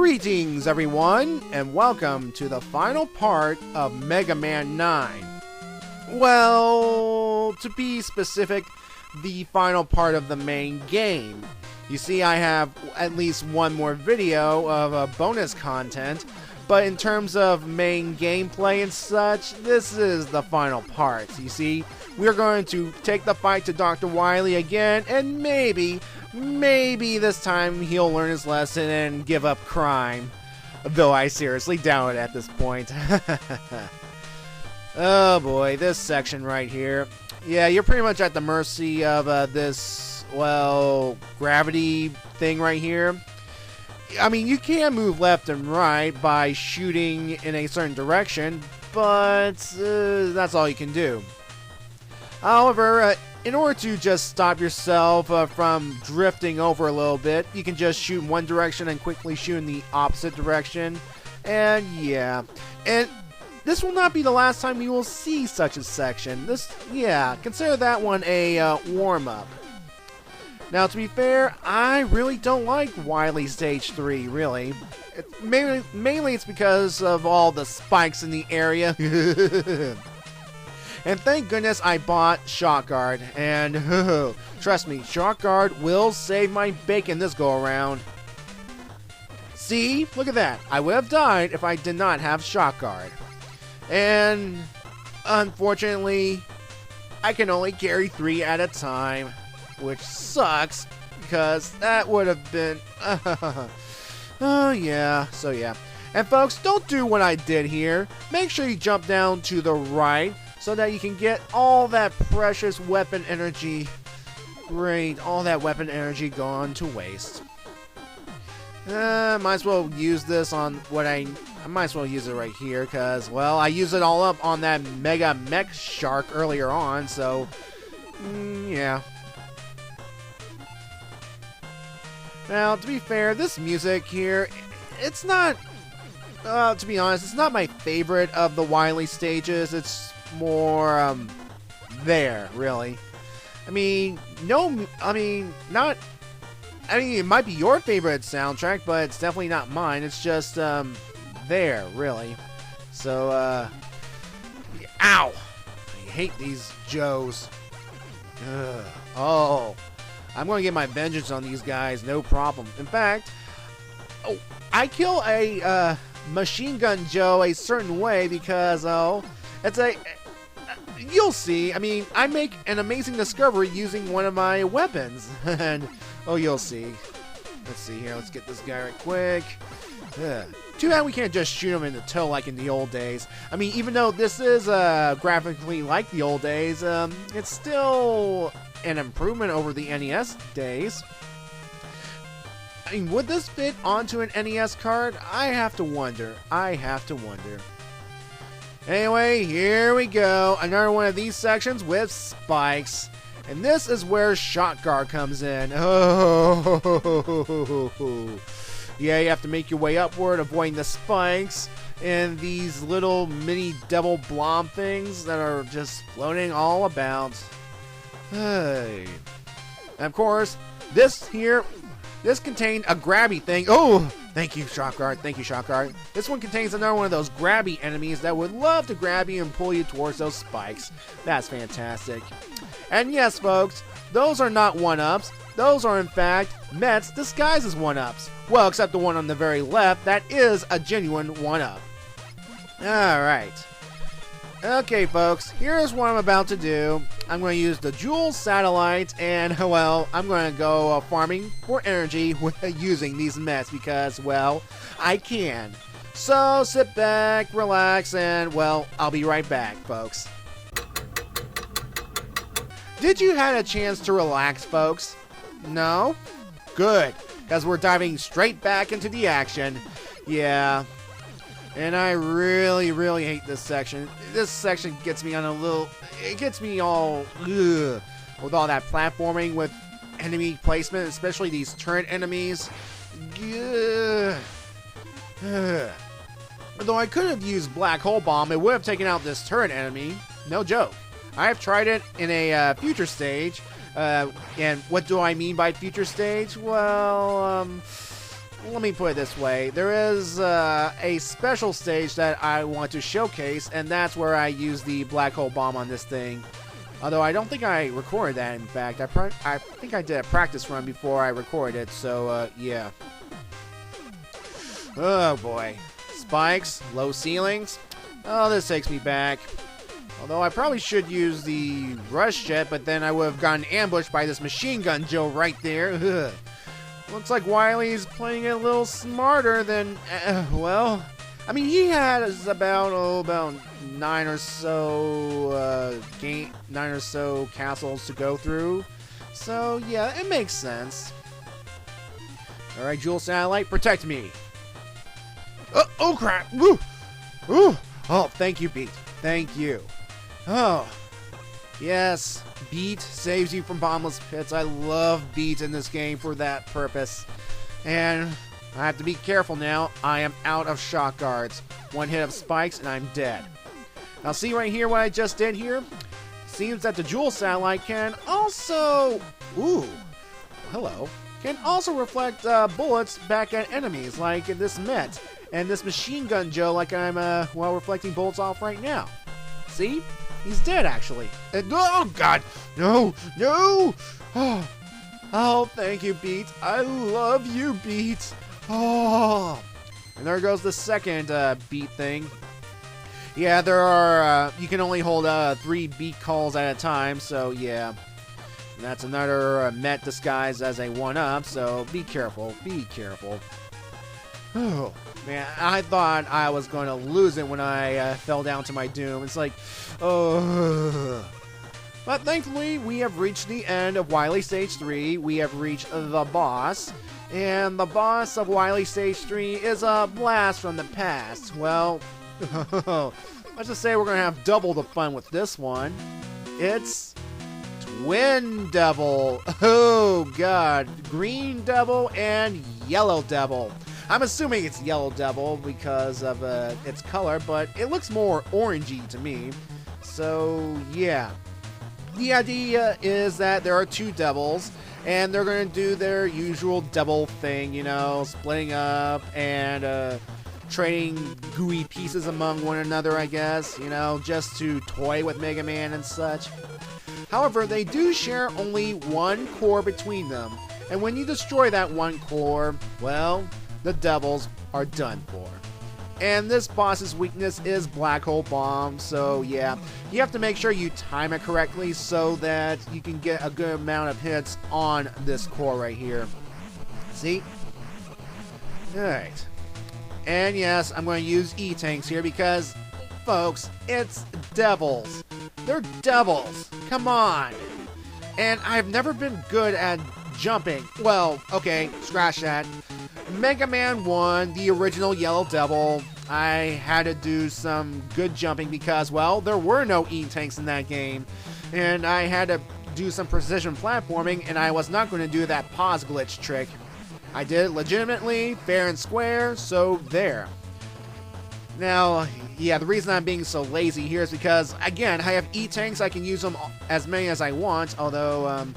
Greetings everyone, and welcome to the final part of Mega Man 9. Well, to be specific, the final part of the main game. You see, I have at least one more video of bonus content, but in terms of main gameplay and such, this is the final part. You see, we're going to take the fight to Dr. Wily again, and maybe this time he'll learn his lesson and give up crime. Though I seriously doubt it at this point. Oh boy, this section right here. Yeah, you're pretty much at the mercy of this, well, gravity thing right here. I mean, you can move left and right by shooting in a certain direction, but that's all you can do. However, in order to just stop yourself from drifting over a little bit, you can just shoot in one direction and quickly shoot in the opposite direction. And yeah, and this will not be the last time you will see such a section. Consider that one a warm-up. Now, to be fair, I really don't like Wily Stage 3, really. Mainly it's because of all the spikes in the area. And thank goodness I bought Shock Guard, and trust me, Shock Guard will save my bacon this go-around. See? Look at that. I would have died if I did not have Shock Guard. And unfortunately, I can only carry 3 at a time, which sucks, because that would have been... oh yeah, so yeah. And folks, don't do what I did here. Make sure you jump down to the right, so that you can get all that precious weapon energy. Great, all that weapon energy gone to waste. Might as well use this on what I might as well use it right here, because, well, I used it all up on that Mega Mech Shark earlier on, so, yeah. Now, to be fair, this music here, it's not, to be honest, it's not my favorite of the Wily stages. It's more, there, really. I mean, it might be your favorite soundtrack, but it's definitely not mine. It's just, there, really. So, ow! I hate these Joes. Ugh. Oh, I'm gonna get my vengeance on these guys, no problem. In fact, I kill a, Machine Gun Joe a certain way because, it's a... You'll see. I mean, I make an amazing discovery using one of my weapons. And, you'll see. Let's see here. Let's get this guy right quick. Too bad we can't just shoot him in the toe like in the old days. I mean, even though this is graphically like the old days, it's still an improvement over the NES days. I mean, would this fit onto an NES card? I have to wonder. Anyway, here we go. Another one of these sections with spikes. And this is where Shock Guard comes in. Oh, yeah, you have to make your way upward, avoiding the spikes and these little mini devil blob things that are just floating all about. Hey. And of course, this contained a grabby thing. Oh! Thank you, Shock Guard. This one contains another one of those grabby enemies that would love to grab you and pull you towards those spikes. That's fantastic. And yes, folks, those are not 1-ups. Those are, in fact, Mets disguised as 1-ups. Well, except the one on the very left, that is a genuine 1-up. Alright. Okay, folks, here's what I'm about to do. I'm going to use the Jewel Satellite, and, well, I'm going to go farming for energy using these Mets because, well, I can. So, sit back, relax, and, well, I'll be right back, folks. Did you have a chance to relax, folks? No? Good, because we're diving straight back into the action. Yeah. And I really hate this section. This section gets me on a little... It gets me all... Ugh, with all that platforming with enemy placement, especially these turret enemies. Ugh. Ugh. Although I could have used Black Hole Bomb, it would have taken out this turret enemy. No joke. I have tried it in a future stage. And what do I mean by future stage? Well, let me put it this way. There is a special stage that I want to showcase, and that's where I use the black hole bomb on this thing. Although I don't think I recorded that, in fact. I think I did a practice run before I recorded it, so, yeah. Oh, boy. Spikes, low ceilings. Oh, this takes me back. Although I probably should use the rush jet, but then I would have gotten ambushed by this machine gun Joe right there. Ugh. Looks like Wily's playing it a little smarter than, well, I mean, he has about 9 or so castles to go through. So yeah, it makes sense. All right, Jewel Satellite, protect me. Oh crap! Woo! Ooh! Oh, thank you, Beat. Thank you. Oh, yes. Beat saves you from bottomless pits. I love Beat in this game for that purpose. And I have to be careful now. I am out of shock guards. One hit of spikes and I'm dead. Now see right here what I just did here? Seems that the Jewel Satellite can also... Ooh. Hello. Can also reflect bullets back at enemies like in this Met. And this Machine Gun Joe like I'm, reflecting bullets off right now. See? He's dead, actually. And, oh, God! No! No! Oh, thank you, Beat. I love you, Beat. Oh! And there goes the second Beat thing. Yeah, there are, you can only hold 3 Beat calls at a time, so yeah. And that's another Met disguised as a 1-up, so be careful. Be careful. Oh, man, I thought I was going to lose it when I fell down to my doom. It's like, oh. But thankfully, we have reached the end of Wily Stage 3. We have reached the boss. And the boss of Wily Stage 3 is a blast from the past. Well, let's just say we're going to have double the fun with this one. It's Twin Devil. Oh, God. Green Devil and Yellow Devil. I'm assuming it's Yellow Devil because of its color, but it looks more orangey to me. So, yeah. The idea is that there are 2 devils, and they're going to do their usual devil thing, you know, splitting up and trading gooey pieces among one another, I guess, you know, just to toy with Mega Man and such. However, they do share only 1 core between them, and when you destroy that 1 core, well, the devils are done for. And this boss's weakness is Black Hole Bomb, so yeah, you have to make sure you time it correctly so that you can get a good amount of hits on this core right here. See? Alright. And yes, I'm going to use E-Tanks here because, folks, it's devils. They're devils. Come on. And I've never been good at jumping. Well, okay, scratch that. Mega Man 1, the original Yellow Devil, I had to do some good jumping because, well, there were no E-Tanks in that game. And I had to do some precision platforming, and I was not going to do that pause glitch trick. I did it legitimately, fair and square, so there. Now, yeah, the reason I'm being so lazy here is because, again, I have E-Tanks, I can use them as many as I want, although,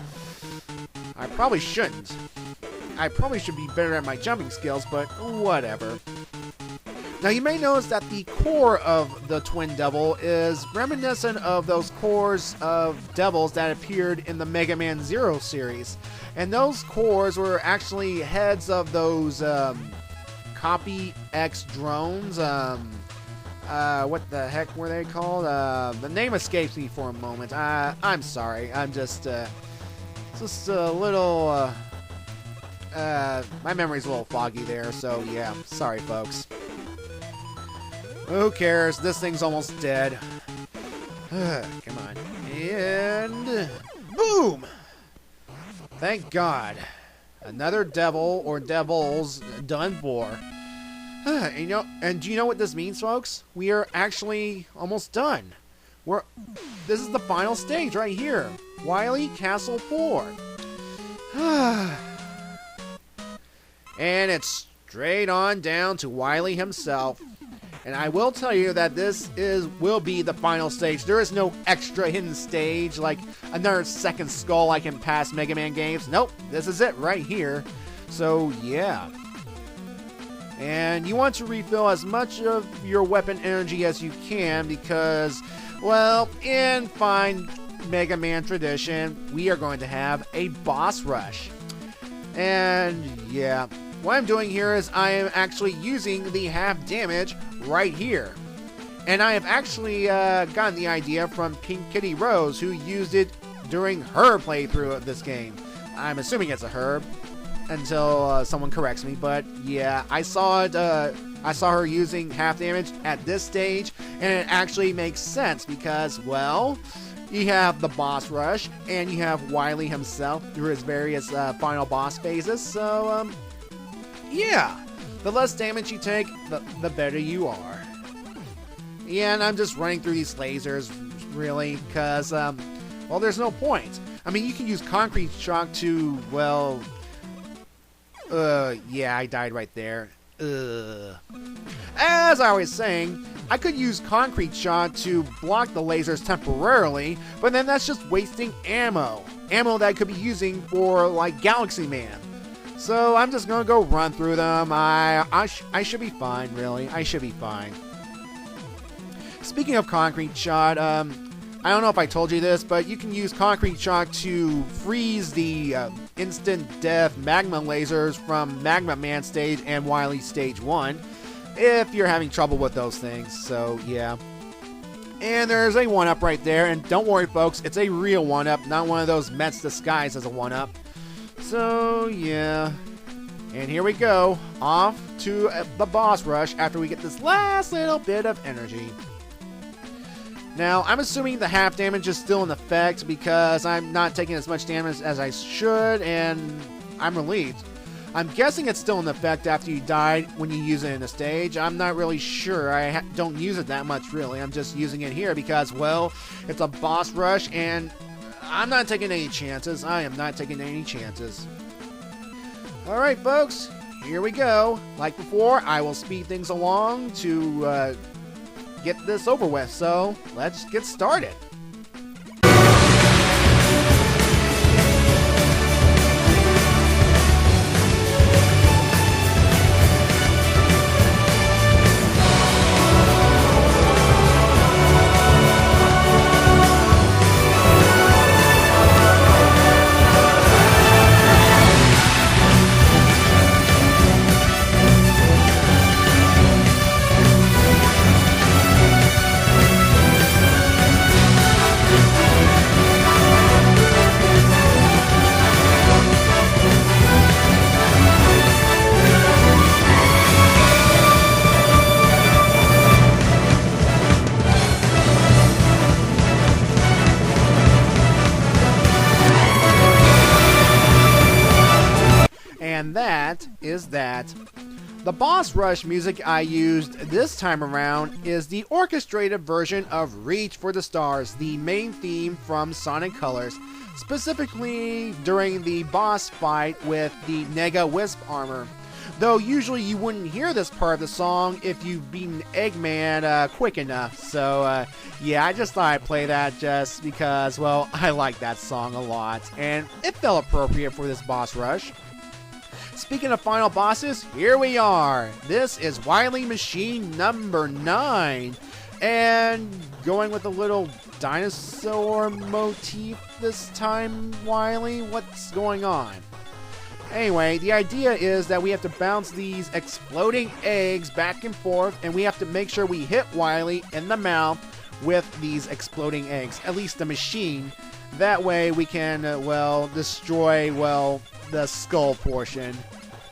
I probably shouldn't. I probably should be better at my jumping skills, but whatever. Now, you may notice that the core of the Twin Devil is reminiscent of those cores of devils that appeared in the Mega Man Zero series. And those cores were actually heads of those Copy X drones. What the heck were they called? The name escapes me for a moment. I'm sorry. I'm just a little... my memory's a little foggy there, so yeah. Sorry, folks. Who cares? This thing's almost dead. Come on. And... boom! Thank God. Another devil or devils done for. And do you know what this means, folks? We are actually almost done. This is the final stage right here. Wily Castle 4. And it's straight on down to Wily himself. And I will tell you that this will be the final stage. There is no extra hidden stage like another second skull like in past Mega Man games. Nope, this is it right here. So yeah. And you want to refill as much of your weapon energy as you can because, well, in fine Mega Man tradition, we are going to have a boss rush. And yeah, what I'm doing here is I am actually using the half damage right here. And I have actually gotten the idea from Pink Kitty Rose, who used it during her playthrough of this game. I'm assuming it's a her until someone corrects me, but yeah, I saw it. I saw her using half damage at this stage, and it actually makes sense because, well, you have the boss rush, and you have Wily himself through his various final boss phases. So, yeah, the less damage you take, the better you are. Yeah, and I'm just running through these lasers, really, because, well, there's no point. I mean, you can use Concrete Shock to, well, yeah, I died right there. As I was saying, I could use Concrete Shot to block the lasers temporarily, but then that's just wasting ammo. Ammo that I could be using for, like, Galaxy Man. So I'm just gonna go run through them. I should be fine, really. I should be fine. Speaking of Concrete Shot, I don't know if I told you this, but you can use Concrete Shock to freeze the instant death magma lasers from Magma Man stage and Wily stage 1 if you're having trouble with those things. So yeah, and there's a 1-up right there, and don't worry folks, it's a real 1-up, not one of those Mets disguised as a 1-up. So yeah, and here we go, off to the boss rush after we get this last little bit of energy. Now, I'm assuming the half damage is still in effect because I'm not taking as much damage as I should, and I'm relieved. I'm guessing it's still in effect after you died when you use it in a stage. I'm not really sure. I don't use it that much, really. I'm just using it here because, well, it's a boss rush, and I'm not taking any chances. I am not taking any chances. Alright, folks, here we go. Like before, I will speed things along to get this over with, so let's get started. And that is that. The boss rush music I used this time around is the orchestrated version of Reach for the Stars, the main theme from Sonic Colors, specifically during the boss fight with the Nega Wisp armor. Though usually you wouldn't hear this part of the song if you've beaten Eggman quick enough. So yeah, I just thought I'd play that just because, well, I like that song a lot, and it felt appropriate for this boss rush. Speaking of final bosses, here we are. This is Wily Machine number 9. And going with a little dinosaur motif this time, Wily? What's going on? Anyway, the idea is that we have to bounce these exploding eggs back and forth, and we have to make sure we hit Wily in the mouth with these exploding eggs. At least the machine. That way we can, well, destroy, well, the skull portion.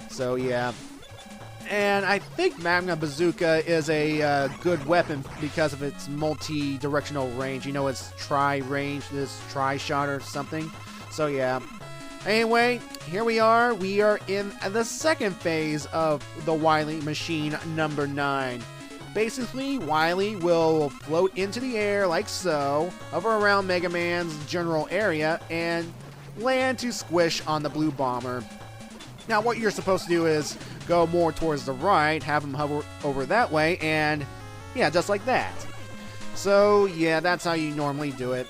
So yeah, and I think Magma Bazooka is a good weapon because of its multi-directional range. You know, it's tri-range, this tri-shot or something. So yeah. Anyway, here we are. We are in the second phase of the Wily Machine number 9. Basically, Wily will float into the air like so, hover around Mega Man's general area, and land to squish on the blue bomber. Now, what you're supposed to do is go more towards the right, have him hover over that way, and yeah, just like that. So yeah, that's how you normally do it.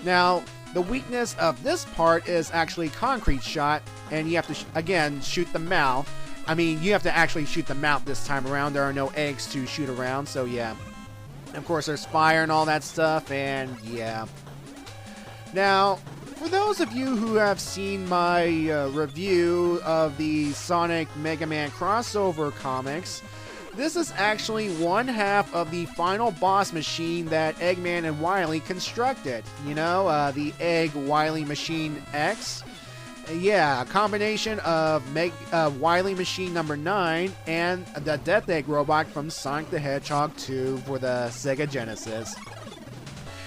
Now, the weakness of this part is actually Concrete Shot, and you have to, again, shoot the mouth. I mean, you have to actually shoot them out this time around. There are no eggs to shoot around, so yeah. Of course, there's fire and all that stuff, and yeah. Now, for those of you who have seen my review of the Sonic Mega Man crossover comics, this is actually one half of the final boss machine that Eggman and Wily constructed. You know, the Egg Wily Machine X. Yeah, a combination of Wily Machine number 9 and the Death Egg robot from Sonic the Hedgehog 2 for the Sega Genesis.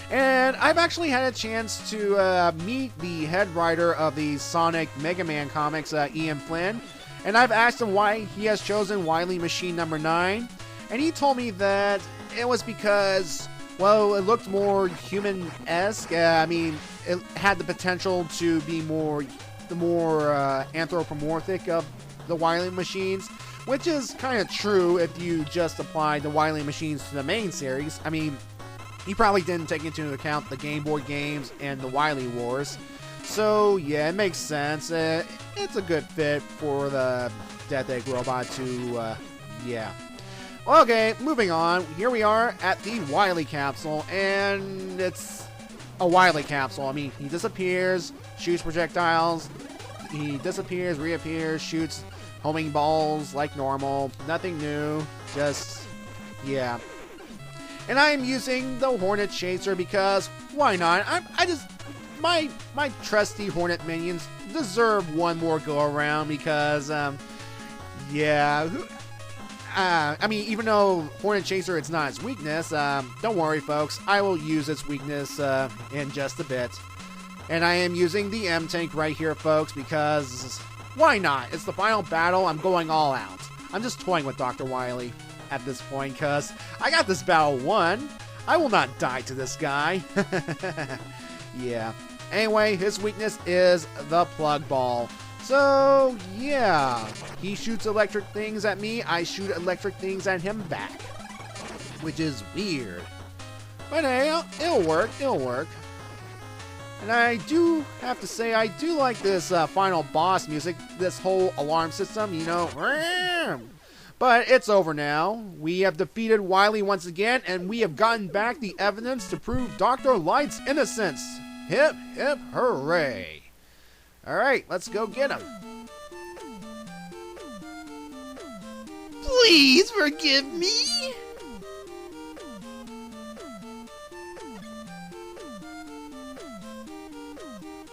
And I've actually had a chance to meet the head writer of the Sonic Mega Man comics, Ian Flynn, and I've asked him why he has chosen Wily Machine number 9, and he told me that it was because, well, it looked more human-esque. I mean, it had the potential to be the more anthropomorphic of the Wily machines, which is kind of true if you just apply the Wily machines to the main series. I mean, he probably didn't take into account the Game Boy games and the Wily Wars. So, yeah, it makes sense. It's a good fit for the Death Egg robot to, yeah. Okay, moving on. Here we are at the Wily capsule, and it's a Wily capsule. I mean, he disappears, shoots projectiles, he disappears, reappears, shoots homing balls like normal. Nothing new, just, yeah. And I am using the Hornet Chaser because why not? My trusty Hornet minions deserve one more go around because, yeah. I mean, even though Hornet Chaser it's not its weakness, don't worry, folks. I will use its weakness in just a bit. And I am using the M-Tank right here, folks, because why not? It's the final battle. I'm going all out. I'm just toying with Dr. Wily at this point because I got this battle won. I will not die to this guy. Yeah. Anyway, his weakness is the plug ball. So, yeah. He shoots electric things at me. I shoot electric things at him back. Which is weird. But hey, it'll work. It'll work. And I do have to say, I do like this final boss music. This whole alarm system, you know. But it's over now. We have defeated Wily once again, and we have gotten back the evidence to prove Dr. Light's innocence. Hip, hip, hooray. Alright, let's go get him. Please forgive me.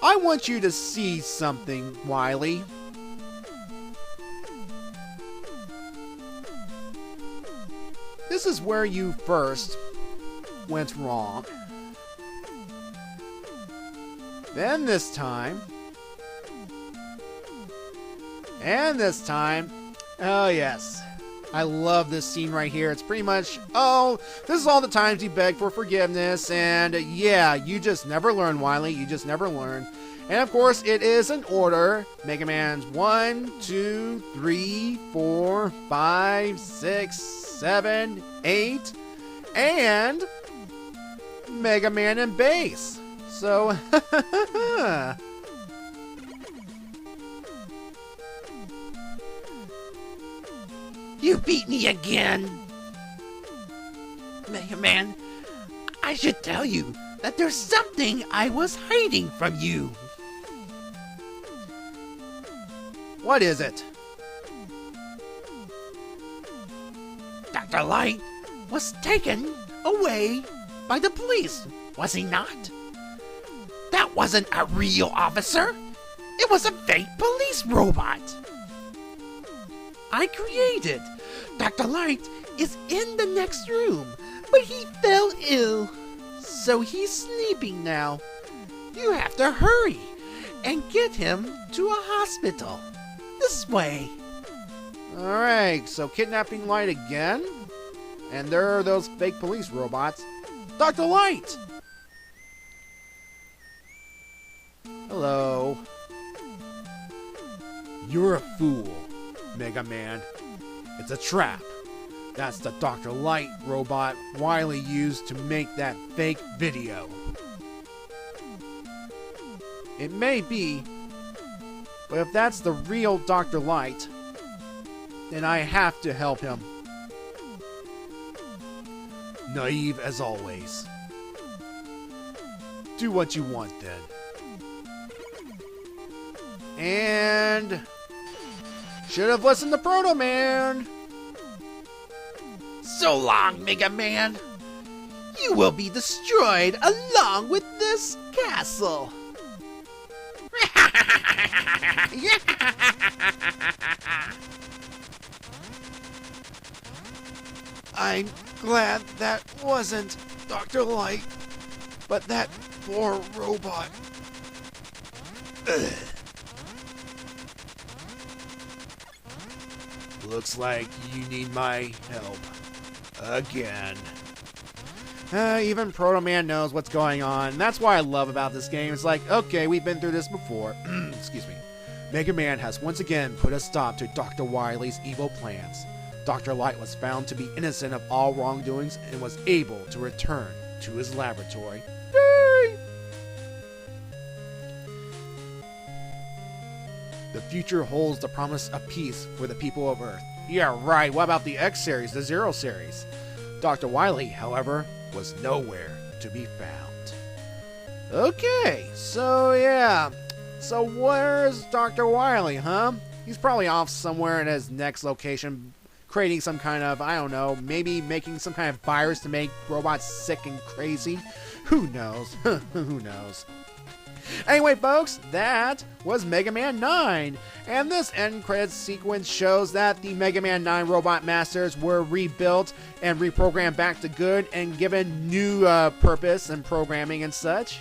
I want you to see something, Wily. This is where you first went wrong. Then this time. And this time. Oh, yes. I love this scene right here. It's pretty much, oh, this is all the times he begged for forgiveness. And yeah, you just never learn, Wily. You just never learn. And of course, it is in order. Mega Man's 1, 2, 3, 4, 5, 6, 7, 8, and Mega Man and Bass. So, You beat me again. Mega Man, I should tell you that there's something I was hiding from you. what is it? Dr. Light was taken away by the police, was he not? That wasn't a real officer. It was a fake police robot. I created. Dr. Light is in the next room, but he fell ill, so he's sleeping now. You have to hurry and get him to a hospital. This way. Alright, so kidnapping Light again? And there are those fake police robots. Dr. Light! Hello. You're a fool, Mega Man. It's a trap. That's the Dr. Light robot Wily used to make that fake video. It may be, but if that's the real Dr. Light, and I have to help him. Naive as always. Do what you want then. And should have listened to Proto Man. So long, Mega Man. You will be destroyed along with this castle. I'm glad that wasn't Dr. Light, but that poor robot. Ugh. Looks like you need my help. Again. Even Proto Man knows what's going on. That's what I love about this game. It's like, okay, we've been through this before. Excuse me. Mega Man has once again put a stop to Dr. Wily's evil plans. Dr. Light was found to be innocent of all wrongdoings and was able to return to his laboratory. Yay! The future holds the promise of peace for the people of Earth. Yeah, right. What about the X series, the Zero series? Dr. Wily, however, was nowhere to be found. Okay, so yeah. So where's Dr. Wily, huh? He's probably off somewhere in his next location, creating some kind of, I don't know, maybe making some kind of virus to make robots sick and crazy. Who knows? Who knows? Anyway, folks, that was Mega Man 9. And this end credits sequence shows that the Mega Man 9 Robot Masters were rebuilt and reprogrammed back to good and given new purpose and programming and such.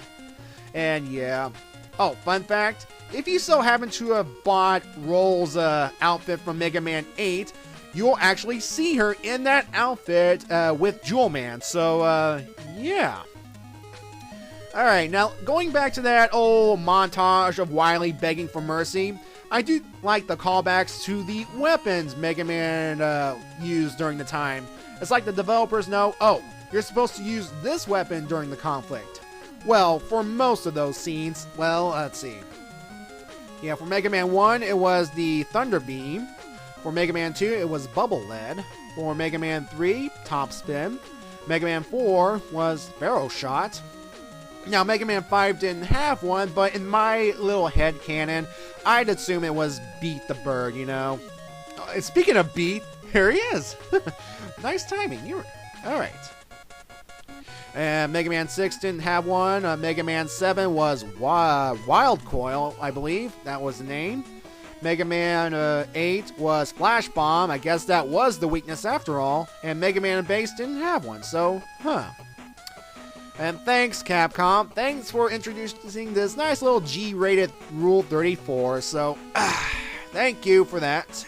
And yeah. Oh, fun fact, if you so happen to have bought Roll's outfit from Mega Man 8, you'll actually see her in that outfit with Jewel Man. So, yeah. Alright, now going back to that old montage of Wily begging for mercy, I do like the callbacks to the weapons Mega Man used during the time. It's like the developers know, oh, you're supposed to use this weapon during the conflict. Well, for most of those scenes, well, let's see. Yeah, for Mega Man 1, it was the Thunder Beam. For Mega Man 2, it was Bubble Lead. For Mega Man 3, Top Spin. Mega Man 4 was Barrel Shot. Now, Mega Man 5 didn't have one, but in my little head canon, I'd assume it was Beat the Bird, you know. Speaking of Beat, here he is. Nice timing. You're all right. And Mega Man 6 didn't have one. Mega Man 7 was Wild Coil, I believe. That was the name. Mega Man 8 was Flash Bomb. I guess that was the weakness after all. And Mega Man Base didn't have one, so, And thanks, Capcom. Thanks for introducing this nice little G-rated Rule 34. So, thank you for that.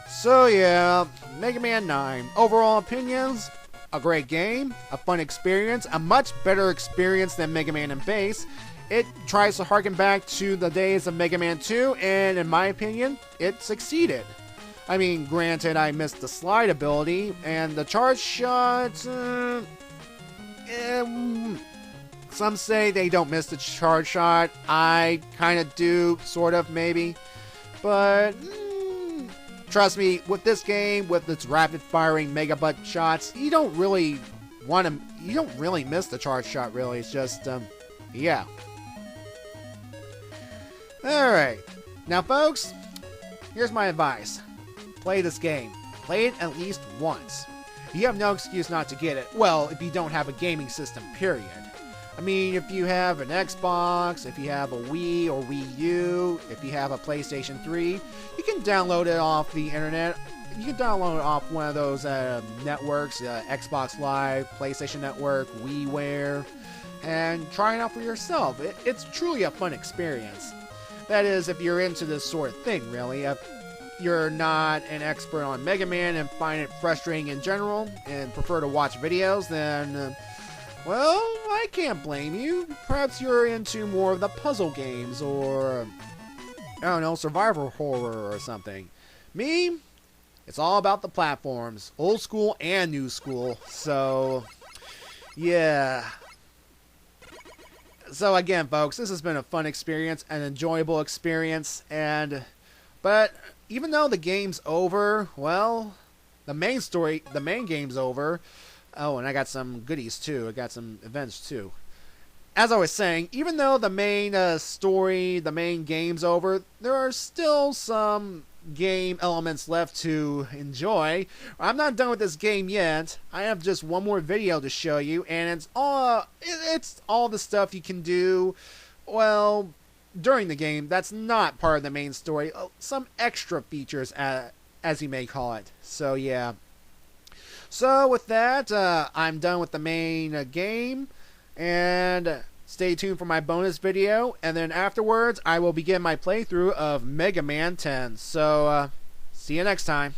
So, yeah, Mega Man 9. Overall opinions, a great game, a fun experience, a much better experience than Mega Man and Base. It tries to harken back to the days of Mega Man 2, and in my opinion, it succeeded. I mean, granted, I missed the slide ability, and the charge shots, some say they don't miss the charge shot. I kind of do, sort of, maybe. But, trust me, with this game, with its rapid-firing Mega Butt shots, you don't really miss the charge shot, really. It's just, yeah. Alright. Now, folks, here's my advice. Play this game. Play it at least once. You have no excuse not to get it. Well, if you don't have a gaming system, period. I mean, if you have an Xbox, if you have a Wii or Wii U, if you have a PlayStation 3, you can download it off the internet. You can download it off one of those networks, Xbox Live, PlayStation Network, WiiWare, and try it out for yourself. It's truly a fun experience. That is, if you're into this sort of thing, really. If you're not an expert on Mega Man and find it frustrating in general and prefer to watch videos, then, well, I can't blame you. Perhaps you're into more of the puzzle games or, I don't know, survival horror or something. Me, it's all about the platforms, old school and new school. So, yeah. So again, folks, this has been a fun experience, an enjoyable experience, but even though the game's over, well, the main game's over. Oh, and I got some goodies too. I got some events too. As I was saying, even though the main story, the main game's over, there are still some game elements left to enjoy. I'm not done with this game yet. I have just one more video to show you, and it's all the stuff you can do, well, during the game that's not part of the main story. Some extra features, as you may call it. So yeah. So with that, I'm done with the main game, and stay tuned for my bonus video, and then afterwards I will begin my playthrough of Mega Man 10. So see you next time.